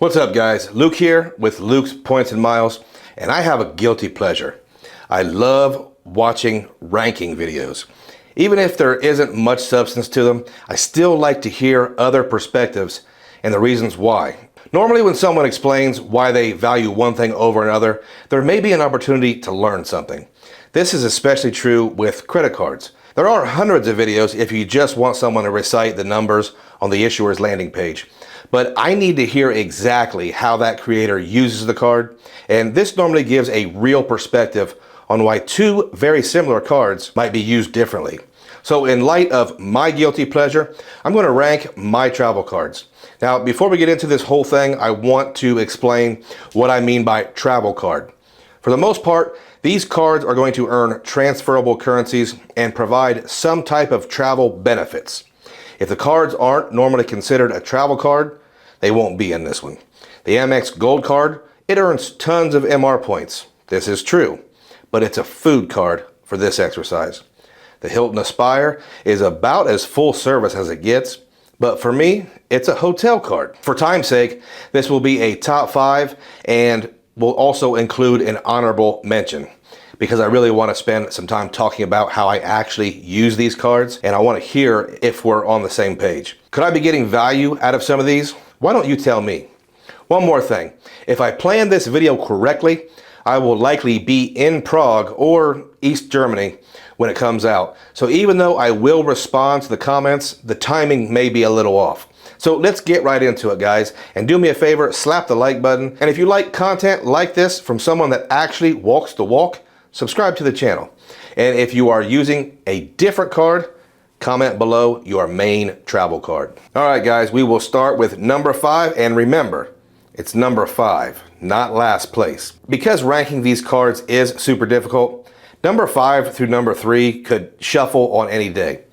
What's up, guys? Luke here with Luke's Points and Miles, and I have a guilty pleasure. I love watching ranking videos. Even if there isn't much substance to them, I still like to hear other perspectives and the reasons why. Normally when someone explains why they value one thing over another, there may be an opportunity to learn something. This is especially true with credit cards. There are hundreds of videos if you just want someone to recite the numbers on the issuer's landing page. But I need to hear exactly how that creator uses the card, and this normally gives a real perspective on why two very similar cards might be used differently. So in light of my guilty pleasure, I'm going to rank my travel cards. Now, before we get into this whole thing, I want to explain what I mean by travel card. For the most part, these cards are going to earn transferable currencies and provide some type of travel benefits. If the cards aren't normally considered a travel card, they won't be in this one. The Amex Gold card, it earns tons of MR points. This is true, but it's a food card for this exercise. The Hilton Aspire is about as full service as it gets, but for me, it's a hotel card. For time's sake, this will be a top 5 and will also include an honorable mention, because I really want to spend some time talking about how I actually use these cards, and I want to hear if we're on the same page. Could I be getting value out of some of these? Why don't you tell me? One more thing. If I plan this video correctly, I will likely be in Prague or East Germany when it comes out. So even though I will respond to the comments, the timing may be a little off. So let's get right into it, guys, and do me a favor, slap the like button. And if you like content like this from someone that actually walks the walk, subscribe to the channel. And if you are using a different card, comment below your main travel card. All right, guys, we will start with number 5. And remember, it's number 5, not last place. Because ranking these cards is super difficult, number 5 through number 3 could shuffle on any day.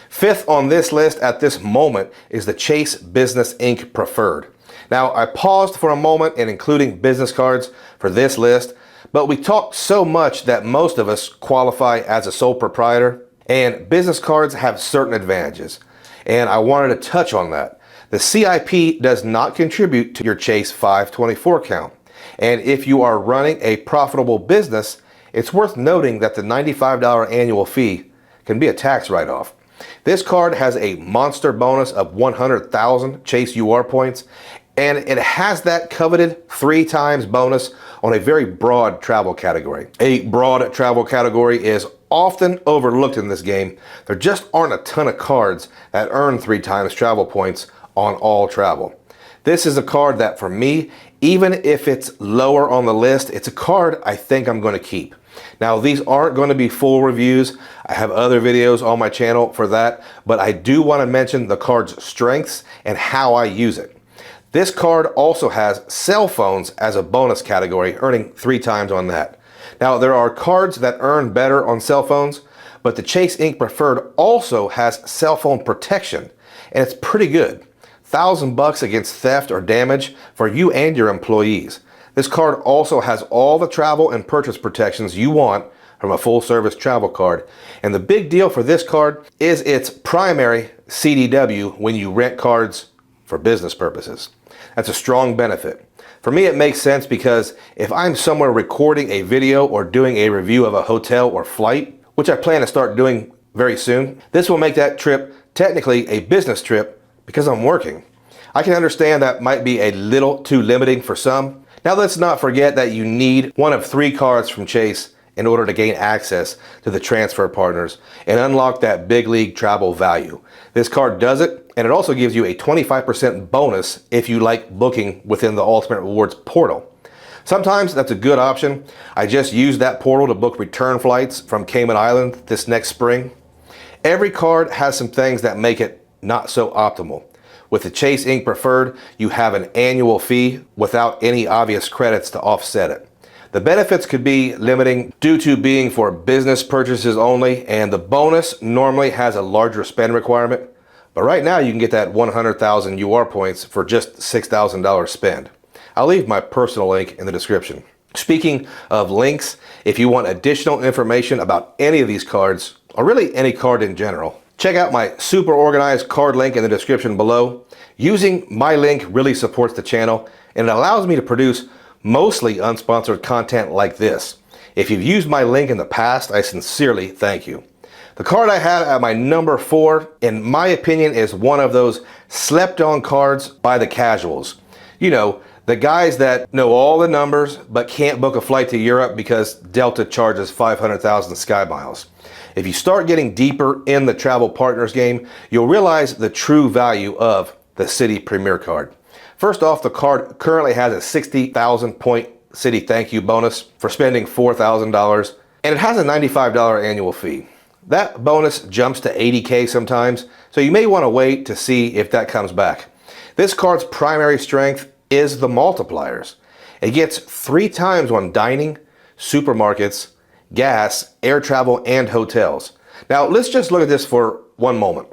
5th on this list at this moment is the Chase Business Inc. Preferred. Now, I paused for a moment in including business cards for this list, but we talked so much that most of us qualify as a sole proprietor, and business cards have certain advantages, and I wanted to touch on that. The CIP does not contribute to your Chase 524 count, and if you are running a profitable business, it's worth noting that the $95 annual fee can be a tax write-off. This card has a monster bonus of 100,000 Chase UR points, and it has that coveted 3 times bonus on a very broad travel category. A broad travel category is often overlooked in this game. There just aren't a ton of cards that earn 3 times travel points on all travel. This is a card that, for me, even if it's lower on the list, it's a card I think I'm going to keep. Now, these aren't going to be full reviews. I have other videos on my channel for that, but I do want to mention the card's strengths and how I use it. This card also has cell phones as a bonus category, earning 3 times on that. Now, there are cards that earn better on cell phones, but the Chase Inc. Preferred also has cell phone protection, and it's pretty good. $1,000 against theft or damage for you and your employees. This card also has all the travel and purchase protections you want from a full-service travel card. And the big deal for this card is its primary CDW when you rent cards for business purposes. That's a strong benefit. For me, it makes sense because if I'm somewhere recording a video or doing a review of a hotel or flight, which I plan to start doing very soon, this will make that trip technically a business trip because I'm working. I can understand that might be a little too limiting for some. Now, let's not forget that you need one of 3 cards from Chase in order to gain access to the transfer partners and unlock that big league travel value. This card does it, and it also gives you a 25% bonus if you like booking within the Ultimate Rewards portal. Sometimes that's a good option. I just used that portal to book return flights from Cayman Island this next spring. Every card has some things that make it not so optimal. With the Chase Inc. Preferred, you have an annual fee without any obvious credits to offset it. The benefits could be limiting due to being for business purchases only, and the bonus normally has a larger spend requirement. But right now you can get that 100,000 UR points for just $6,000 spend. I'll leave my personal link in the description. Speaking of links, if you want additional information about any of these cards, or really any card in general, check out my super organized card link in the description below. Using my link really supports the channel, and it allows me to produce mostly unsponsored content like this. If you've used my link in the past, I sincerely thank you. The card I have at my number 4, in my opinion, is one of those slept on cards by the casuals. You know, the guys that know all the numbers but can't book a flight to Europe because Delta charges 500,000 sky miles. If you start getting deeper in the travel partners game, you'll realize the true value of the Citi Premier card. First off, the card currently has a 60,000 point Citi thank you bonus for spending $4,000, and it has a $95 annual fee. That bonus jumps to $80K sometimes, so you may want to wait to see if that comes back. This card's primary strength is the multipliers. It gets 3 times on dining, supermarkets, gas, air travel, and hotels. Now let's just look at this for one moment.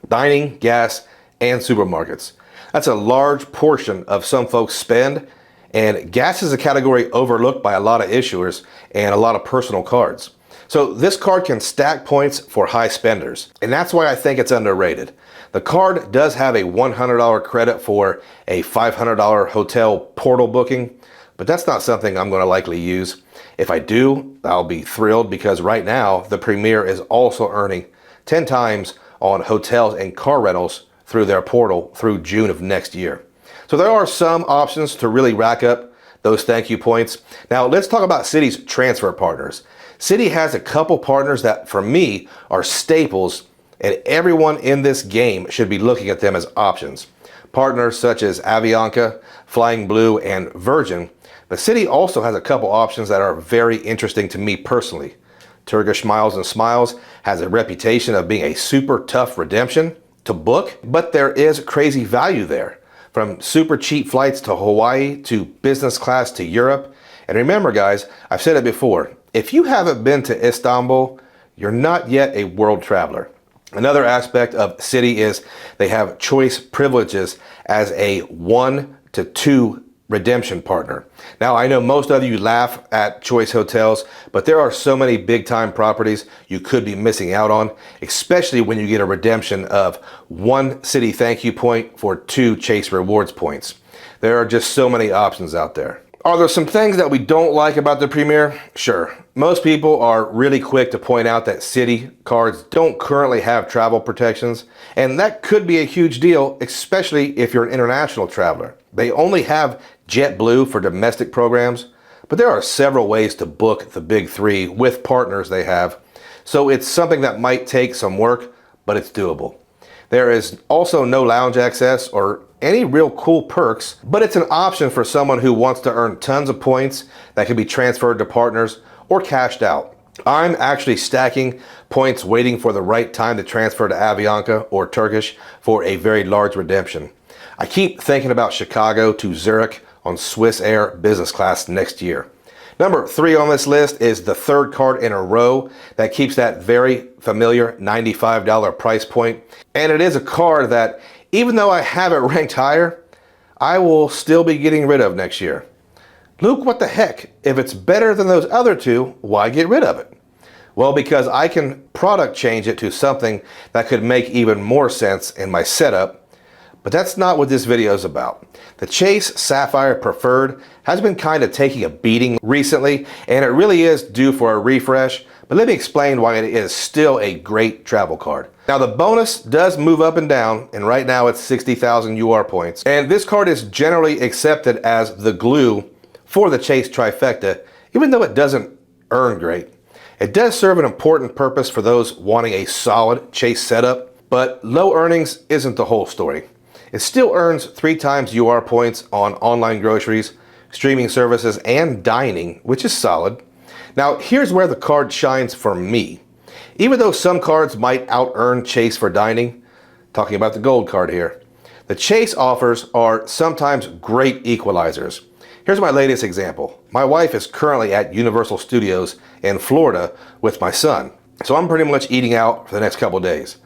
Dining, gas, and supermarkets. That's a large portion of some folks' spend, and gas is a category overlooked by a lot of issuers and a lot of personal cards. So this card can stack points for high spenders, and that's why I think it's underrated. The card does have a $100 credit for a $500 hotel portal booking, but that's not something I'm going to likely use. If I do, I'll be thrilled because right now the Premier is also earning 10 times on hotels and car rentals through their portal through June of next year. So there are some options to really rack up those thank you points. Now let's talk about Citi's transfer partners. Citi has a couple partners that for me are staples, and everyone in this game should be looking at them as options. Partners such as Avianca, Flying Blue, and Virgin. But Citi also has a couple options that are very interesting to me personally. Turkish Miles and Smiles has a reputation of being a super tough redemption to book, but there is crazy value there. From super cheap flights to Hawaii to business class to Europe. And remember guys, I've said it before, if you haven't been to Istanbul, you're not yet a world traveler. Another aspect of Citi is they have choice privileges as a 1 to 2 redemption partner. Now I know most of you laugh at choice hotels, but there are so many big time properties you could be missing out on, especially when you get a redemption of 1 Citi thank you point for 2 Chase rewards points. There are just so many options out there. Are there some things that we don't like about the Premier? Sure. Most people are really quick to point out that Citi cards don't currently have travel protections, and that could be a huge deal, especially if you're an international traveler. They only have JetBlue for domestic programs, but there are several ways to book the big 3 with partners they have, so it's something that might take some work, but it's doable. There is also no lounge access or any real cool perks, but it's an option for someone who wants to earn tons of points that can be transferred to partners or cashed out. I'm actually stacking points waiting for the right time to transfer to Avianca or Turkish for a very large redemption. I keep thinking about Chicago to Zurich on Swiss Air business class next year. Number 3 on this list is the third card in a row that keeps that very familiar $95 price point. And it is a card that, even though I have it ranked higher, I will still be getting rid of next year. Luke, what the heck? If it's better than those other 2, why get rid of it? Well, because I can product change it to something that could make even more sense in my setup. But that's not what this video is about. The Chase Sapphire Preferred has been kind of taking a beating recently, and it really is due for a refresh, but let me explain why it is still a great travel card. Now the bonus does move up and down, and right now it's 60,000 UR points, and this card is generally accepted as the glue for the Chase trifecta, even though it doesn't earn great. It does serve an important purpose for those wanting a solid Chase setup, but low earnings isn't the whole story. It still earns 3 times UR points on online groceries, streaming services, and dining, which is solid. Now, here's where the card shines for me. Even though some cards might out-earn Chase for dining, talking about the gold card here, the Chase offers are sometimes great equalizers. Here's my latest example. My wife is currently at Universal Studios in Florida with my son, so I'm pretty much eating out for the next couple days.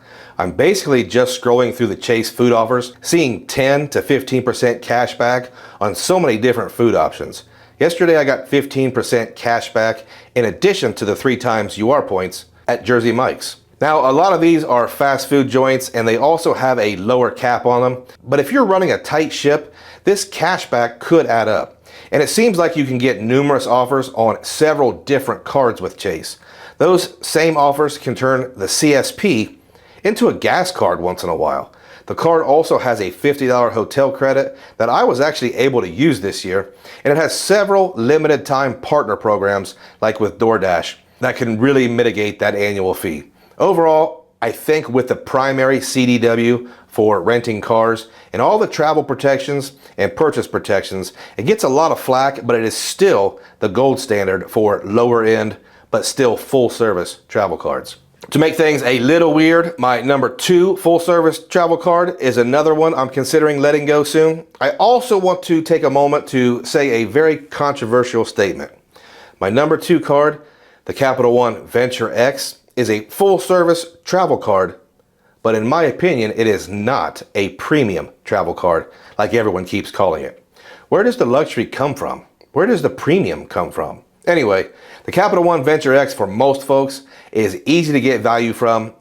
I'm basically just scrolling through the Chase food offers, seeing 10 to 15% cash back on so many different food options. Yesterday I got 15% cash back in addition to the 3 times UR points at Jersey Mike's. Now, a lot of these are fast food joints and they also have a lower cap on them. But if you're running a tight ship, this cashback could add up. And it seems like you can get numerous offers on several different cards with Chase. Those same offers can turn the CSP into a gas card once in a while. The card also has a $50 hotel credit that I was actually able to use this year, and it has several limited time partner programs like with DoorDash that can really mitigate that annual fee. Overall, I think with the primary CDW for renting cars and all the travel protections and purchase protections, it gets a lot of flack, but it is still the gold standard for lower end but still full service travel cards. To make things a little weird, my number 2 full service travel card is another one I'm considering letting go soon. I also want to take a moment to say a very controversial statement. My number 2 card, the Capital One Venture X, is a full service travel card, but in my opinion, it is not a premium travel card like everyone keeps calling it. Where does the luxury come from? Where does the premium come from? Anyway, the Capital One Venture X for most folks is easy to get value from,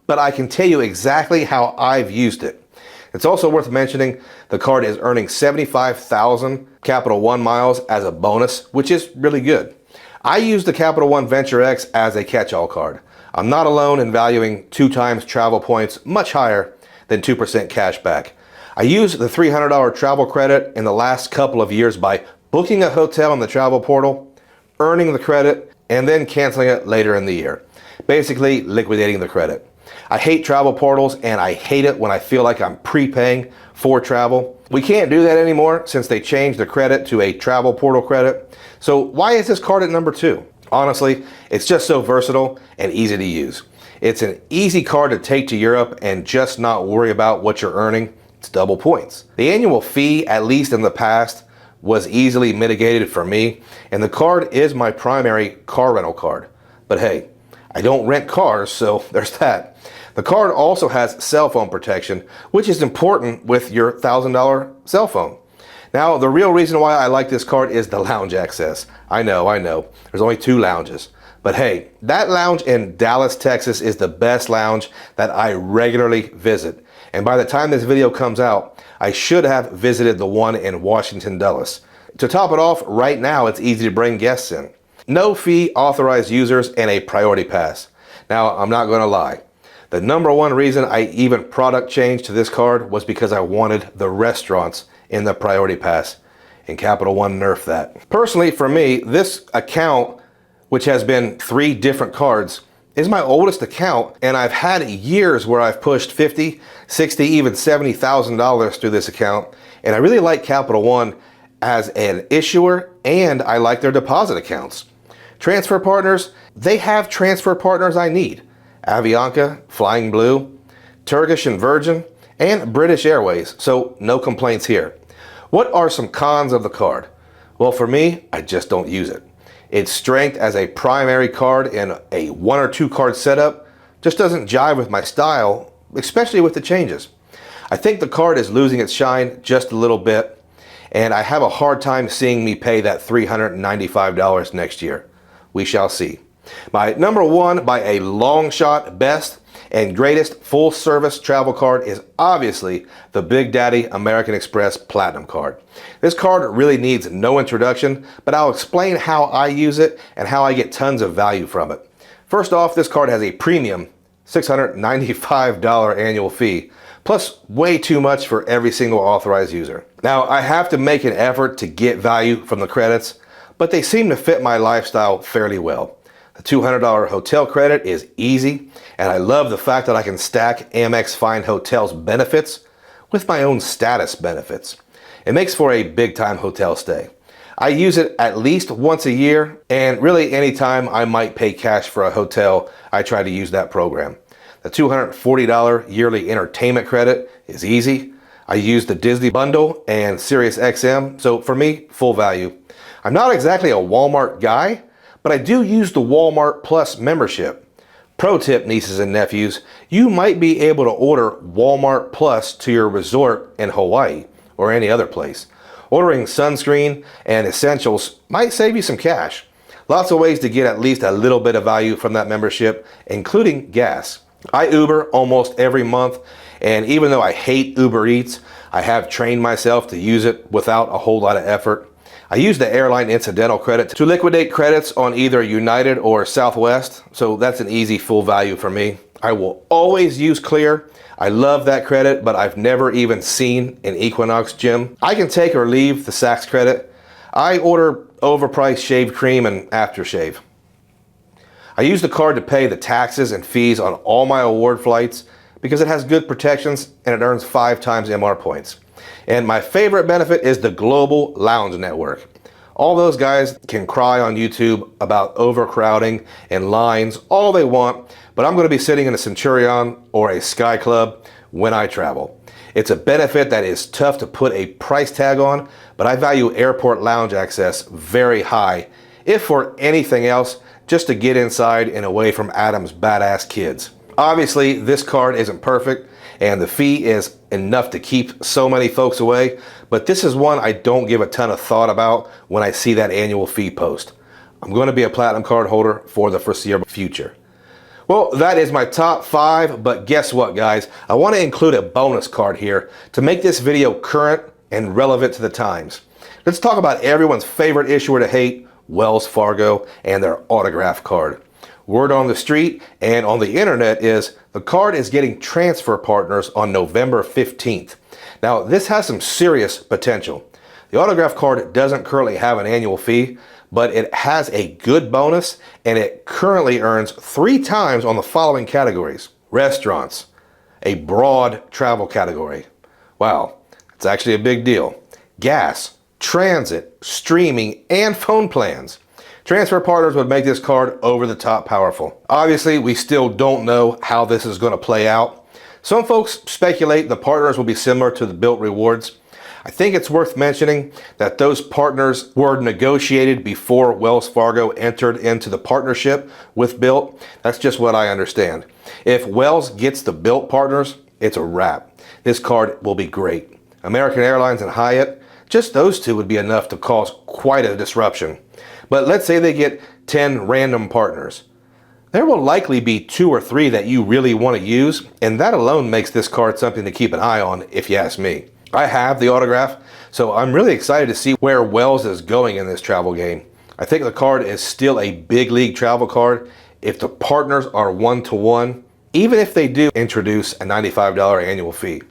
but I can tell you exactly how I've used it. It's also worth mentioning the card is earning 75,000 Capital One miles as a bonus, which is really good. I use the Capital One Venture X as a catch-all card. I'm not alone in valuing 2 times travel points much higher than 2% cash back. I used the $300 travel credit in the last couple of years by booking a hotel on the travel portal, earning the credit, and then canceling it later in the year. Basically liquidating the credit. I hate travel portals and I hate it when I feel like I'm prepaying for travel. We can't do that anymore since they changed the credit to a travel portal credit. So why is this card at number 2? Honestly, it's just so versatile and easy to use. It's an easy card to take to Europe and just not worry about what you're earning. It's double points. The annual fee, at least in the past, was easily mitigated for me, and the card is my primary car rental card. But hey, I don't rent cars, so there's that. The card also has cell phone protection, which is important with your $1,000 cell phone. Now, the real reason why I like this card is the lounge access. I know. There's only 2 lounges. But hey, that lounge in Dallas, Texas is the best lounge that I regularly visit. And by the time this video comes out, I should have visited the one in Washington, Dulles. To top it off, right now it's easy to bring guests in. No fee, authorized users, and a priority pass. Now, I'm not going to lie. The number 1 reason I even product changed to this card was because I wanted the restaurants in the priority pass, and Capital One nerfed that. Personally, for me, this account, which has been 3 different cards, is my oldest account, and I've had years where I've pushed $50, $60, even $70,000 through this account, and I really like Capital One as an issuer, and I like their deposit accounts. Transfer partners, they have transfer partners I need. Avianca, Flying Blue, Turkish and Virgin, and British Airways, so no complaints here. What are some cons of the card? Well, for me, I just don't use it. Its strength as a primary card in a 1 or 2 card setup just doesn't jive with my style, especially with the changes. I think the card is losing its shine just a little bit, and I have a hard time seeing me pay that $395 next year. We shall see. My number 1 by a long shot best and greatest full service travel card is obviously the Big Daddy American Express Platinum card. This card really needs no introduction, but I'll explain how I use it and how I get tons of value from it. First off, this card has a premium $695 annual fee, plus way too much for every single authorized user. Now, I have to make an effort to get value from the credits, but they seem to fit my lifestyle fairly well. The $200 hotel credit is easy, and I love the fact that I can stack Amex Find Hotels benefits with my own status benefits. It makes for a big-time hotel stay. I use it at least once a year, and really anytime I might pay cash for a hotel, I try to use that program. The $240 yearly entertainment credit is easy. I use the Disney bundle and Sirius XM, so for me, full value. I'm not exactly a Walmart guy, but I do use the Walmart Plus membership. Pro tip, nieces and nephews, you might be able to order Walmart Plus to your resort in Hawaii or any other place. Ordering sunscreen and essentials might save you some cash. Lots of ways to get at least a little bit of value from that membership, including gas. I Uber almost every month, and even though I hate Uber Eats, I have trained myself to use it without a whole lot of effort. I use the airline incidental credit to liquidate credits on either United or Southwest, so that's an easy full value for me. I will always use Clear. I love that credit, but I've never even seen an Equinox gym. I can take or leave the Saks credit. I order overpriced shave cream and aftershave. I use the card to pay the taxes and fees on all my award flights because it has good protections and it earns 5 times MR points. And my favorite benefit is the Global Lounge Network. All those guys can cry on YouTube about overcrowding and lines all they want, but I'm going to be sitting in a Centurion or a Sky Club when I travel. It's a benefit that is tough to put a price tag on, but I value airport lounge access very high, if for anything else, just to get inside and away from Adam's badass kids. Obviously, this card isn't perfect, and the fee is enough to keep so many folks away, but this is one I don't give a ton of thought about when I see that annual fee post. I'm going to be a Platinum card holder for the foreseeable future. Well, that is my top 5, but guess what, guys? I want to include a bonus card here to make this video current and relevant to the times. Let's talk about everyone's favorite issuer to hate, Wells Fargo, and their autograph card. Word on the street and on the internet is the card is getting transfer partners on November 15th. Now, this has some serious potential. The autograph card doesn't currently have an annual fee, but it has a good bonus, and it currently earns 3 times on the following categories. Restaurants, a broad travel category. Wow, it's actually a big deal. Gas, transit, streaming, and phone plans. Transfer partners would make this card over the top powerful. Obviously, we still don't know how this is going to play out. Some folks speculate the partners will be similar to the Bilt rewards. I think it's worth mentioning that those partners were negotiated before Wells Fargo entered into the partnership with Bilt. That's just what I understand. If Wells gets the Bilt partners, it's a wrap. This card will be great. American Airlines and Hyatt, just those two would be enough to cause quite a disruption. But let's say they get 10 random partners. There will likely be 2 or 3 that you really want to use, and that alone makes this card something to keep an eye on, if you ask me. I have the autograph, so I'm really excited to see where Wells is going in this travel game. I think the card is still a big league travel card if the partners are 1-to-1, even if they do introduce a $95 annual fee.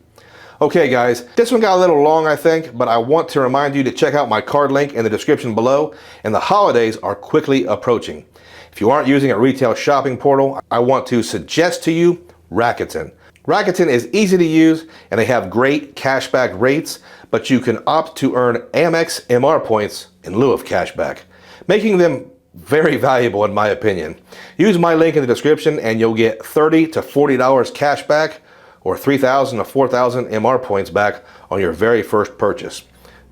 Okay guys, this one got a little long I think, but I want to remind you to check out my card link in the description below, and the holidays are quickly approaching. If you aren't using a retail shopping portal, I want to suggest to you Rakuten. Rakuten is easy to use and they have great cashback rates, but you can opt to earn Amex MR points in lieu of cashback, making them very valuable in my opinion. Use my link in the description and you'll get $30 to $40 cash back or 3,000 to 4,000 MR points back on your very first purchase.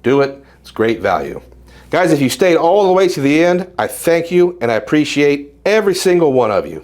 Do it, it's great value. Guys, if you stayed all the way to the end, I thank you and I appreciate every single one of you.